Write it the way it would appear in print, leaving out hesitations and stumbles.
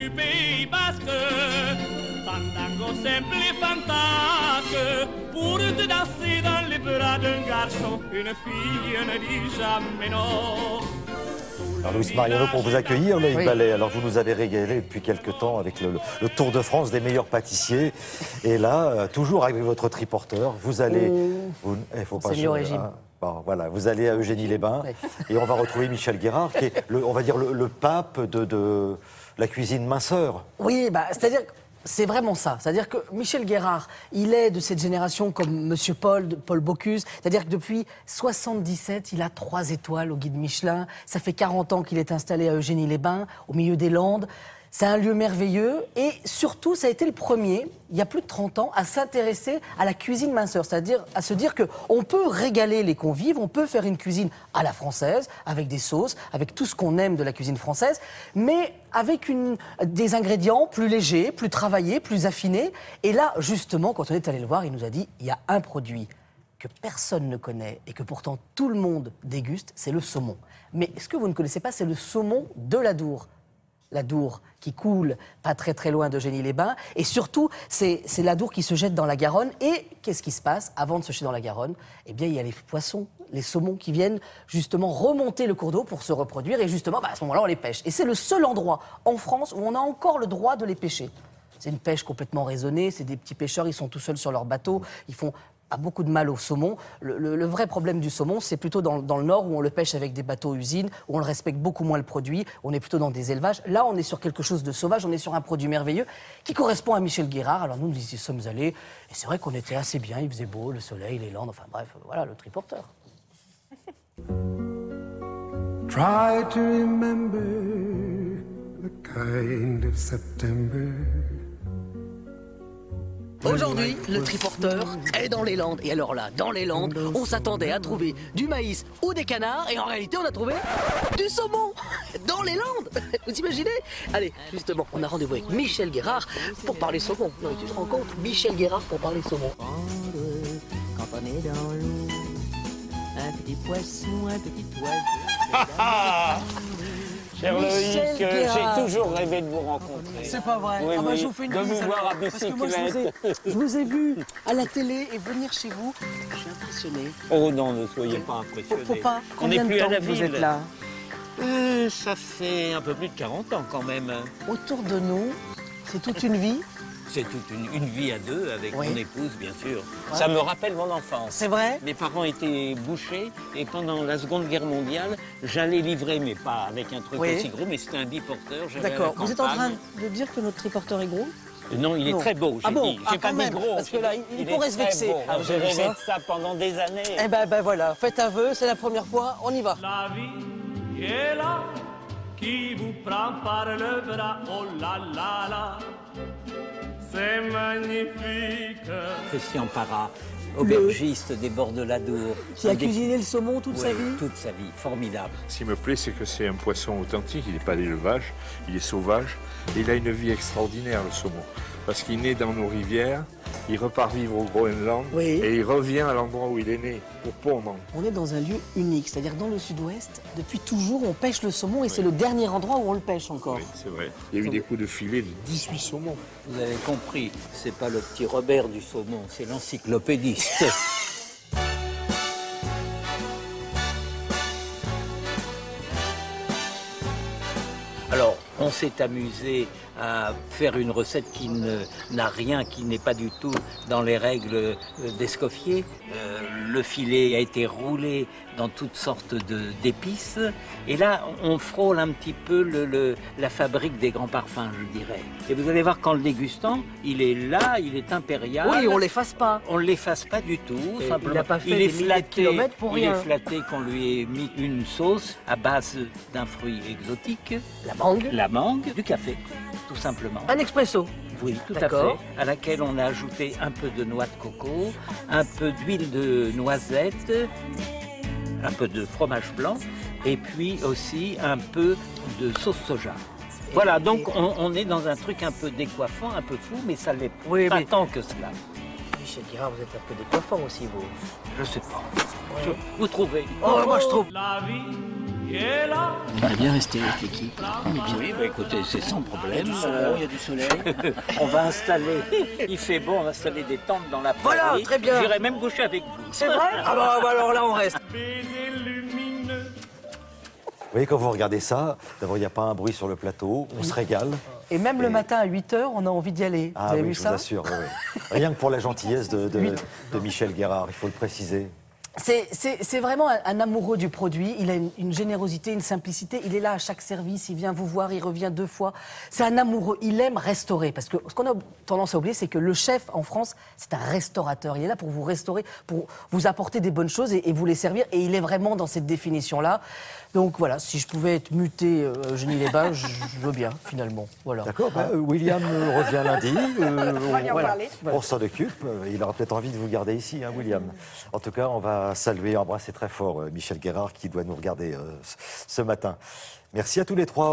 Du Pays Basque, fandango simple et fantasque, pour te danser dans les bras d'un garçon, une fille ne dit jamais non. Alors Luis Mariano, pour vous accueillir, Leïc Ballet, alors vous nous avez régalé depuis quelques temps avec le Tour de France des meilleurs pâtissiers. Et là, toujours avec votre triporteur, vous allez... C'est mieux au régime. Bon, voilà, vous allez à Eugénie-les-Bains et on va retrouver Michel Guérard, qui est, on va dire, le pape de la cuisine minceur. Oui, c'est-à-dire... C'est vraiment ça. C'est-à-dire que Michel Guérard, il est de cette génération comme Monsieur Paul Bocuse. C'est-à-dire que depuis 1977, il a 3 étoiles au guide Michelin. Ça fait 40 ans qu'il est installé à Eugénie-les-Bains, au milieu des Landes. C'est un lieu merveilleux et surtout, ça a été le premier, il y a plus de 30 ans, à s'intéresser à la cuisine minceur. C'est-à-dire à se dire qu'on peut régaler les convives, on peut faire une cuisine à la française, avec des sauces, avec tout ce qu'on aime de la cuisine française, mais avec des ingrédients plus légers, plus travaillés, plus affinés. Et là, justement, quand on est allé le voir, il nous a dit, il y a un produit que personne ne connaît et que pourtant tout le monde déguste, c'est le saumon. Mais ce que vous ne connaissez pas, c'est le saumon de l'Adour. L'Adour qui coule pas très très loin d'Eugénie-les-Bains. Et surtout, c'est l'Adour qui se jette dans la Garonne. Et qu'est-ce qui se passe avant de se jeter dans la Garonne? Eh bien, il y a les poissons, les saumons qui viennent justement remonter le cours d'eau pour se reproduire. Et justement, à ce moment-là, on les pêche. Et c'est le seul endroit en France où on a encore le droit de les pêcher. C'est une pêche complètement raisonnée. C'est des petits pêcheurs, ils sont tout seuls sur leur bateau. Ils font beaucoup de mal au saumon. Le vrai problème du saumon, c'est plutôt dans le nord où on le pêche avec des bateaux-usines, où on le respecte beaucoup moins le produit, où on est plutôt dans des élevages. Là, on est sur quelque chose de sauvage, on est sur un produit merveilleux qui correspond à Michel Guérard. Alors nous y sommes allés, et c'est vrai qu'on était assez bien, il faisait beau, le soleil, les Landes, enfin bref, voilà, le triporteur. Try to remember the kind of September. Aujourd'hui, le triporteur est dans les Landes. Et alors là, dans les Landes, on s'attendait à trouver du maïs ou des canards. Et en réalité, on a trouvé du saumon dans les Landes. Vous imaginez? Allez, justement, on a rendez-vous avec Michel Guérard pour parler saumon. Non, tu te rends compte? Michel Guérard pour parler saumon. Quand on est dans l'eau, un petit poisson, un petit oiseau. Cher Loïc, j'ai toujours rêvé de vous rencontrer. C'est pas vrai. Oui, Je vous fais une de vous bise, voir à parce que moi, je vous ai vu à la télé et venir chez vous. Je suis impressionné. Oh non, ne soyez pas impressionnés. Faut pas. On n'est plus à la ville. Vous ville. êtes là. Ça fait un peu plus de 40 ans quand même. Autour de nous, c'est toute une vie. C'est toute une vie à deux avec mon épouse, bien sûr. Ouais. Ça me rappelle mon enfance. C'est vrai? Mes parents étaient bouchers et pendant la Seconde Guerre mondiale, j'allais livrer, mais pas avec un truc aussi gros, mais c'était un biporteur. D'accord. Vous êtes en train de dire que notre triporteur est gros? Non, il est très beau, j'ai dit. J'ai pas dit gros. Parce que là, il pourrait se vexer. J'ai rêvé de ça pendant des années. Eh ben voilà, faites un vœu, c'est la première fois, on y va. La vie est là, qui vous prend par le bras, oh là là là. C'est magnifique. Christian Parra, aubergiste des bords de l'Adour. Qui a cuisiné le saumon toute sa vie? Toute sa vie, formidable. Ce qui me plaît, c'est que c'est un poisson authentique, il n'est pas d'élevage, il est sauvage. Et il a une vie extraordinaire, le saumon. Parce qu'il naît dans nos rivières, il repart vivre au Groenland et il revient à l'endroit où il est né, au pondre. On est dans un lieu unique, c'est-à-dire dans le sud-ouest, depuis toujours on pêche le saumon et c'est le dernier endroit où on le pêche encore. Oui, c'est vrai. Il y a eu des coups de filet de 18 saumons. Vous avez compris, c'est pas le petit Robert du saumon, c'est l'encyclopédiste. Alors, on s'est amusé à faire une recette qui n'a rien, qui n'est pas du tout dans les règles d'Escoffier. Le filet a été roulé dans toutes sortes d'épices. Et là, on frôle un petit peu la fabrique des grands parfums, je dirais. Et vous allez voir qu'en le dégustant, il est là, il est impérial. Oui, on ne l'efface pas. On ne l'efface pas du tout. Il n'a pas fait des milliers de kilomètres pour rien. Il est flatté qu'on lui ait mis une sauce à base d'un fruit exotique. La mangue. La mangue, du café, tout simplement. Un expresso. Oui, tout à fait. À laquelle on a ajouté un peu de noix de coco, un peu d'huile de noisette, un peu de fromage blanc et puis aussi un peu de sauce soja. Voilà, donc on est dans un truc un peu décoiffant, un peu fou, mais ça l'est pas tant que cela. Michel Guérard, vous êtes un peu décoiffant aussi, vous. Je sais pas. Vous trouvez? Oh, moi je trouve. La vie Et là, On est bien resté avec l'équipe. On est bien. Oui, bah écoutez, c'est sans problème. Il y a du soleil. On va installer, il fait beau, on va installer des tentes dans la prairie. Voilà, très bien. J'irai même coucher avec vous. C'est vrai? Ah bah alors là, on reste. baiser lumineux. Vous voyez, quand vous regardez ça, d'abord, il n'y a pas un bruit sur le plateau, on se régale. Et même le matin à 8 h, on a envie d'y aller. Ah vous avez oui, vu je ça? vous assure. Oui, oui. Rien que pour la gentillesse de Michel Guérard, il faut le préciser. C'est vraiment un amoureux du produit. Il a une générosité, une simplicité. Il est là à chaque service. Il vient vous voir, il revient 2 fois. C'est un amoureux. Il aime restaurer. Parce que ce qu'on a tendance à oublier, c'est que le chef en France, c'est un restaurateur. Il est là pour vous restaurer, pour vous apporter des bonnes choses et vous les servir. Et il est vraiment dans cette définition-là. Donc voilà, si je pouvais être muté Genis-les-Bains, je veux bien, finalement. Voilà. D'accord, William revient lundi. Voilà. On s'en occupe. Il aura peut-être envie de vous garder ici, hein, William. En tout cas, on va saluer et embrasser très fort Michel Guérard qui doit nous regarder ce matin. Merci à tous les trois.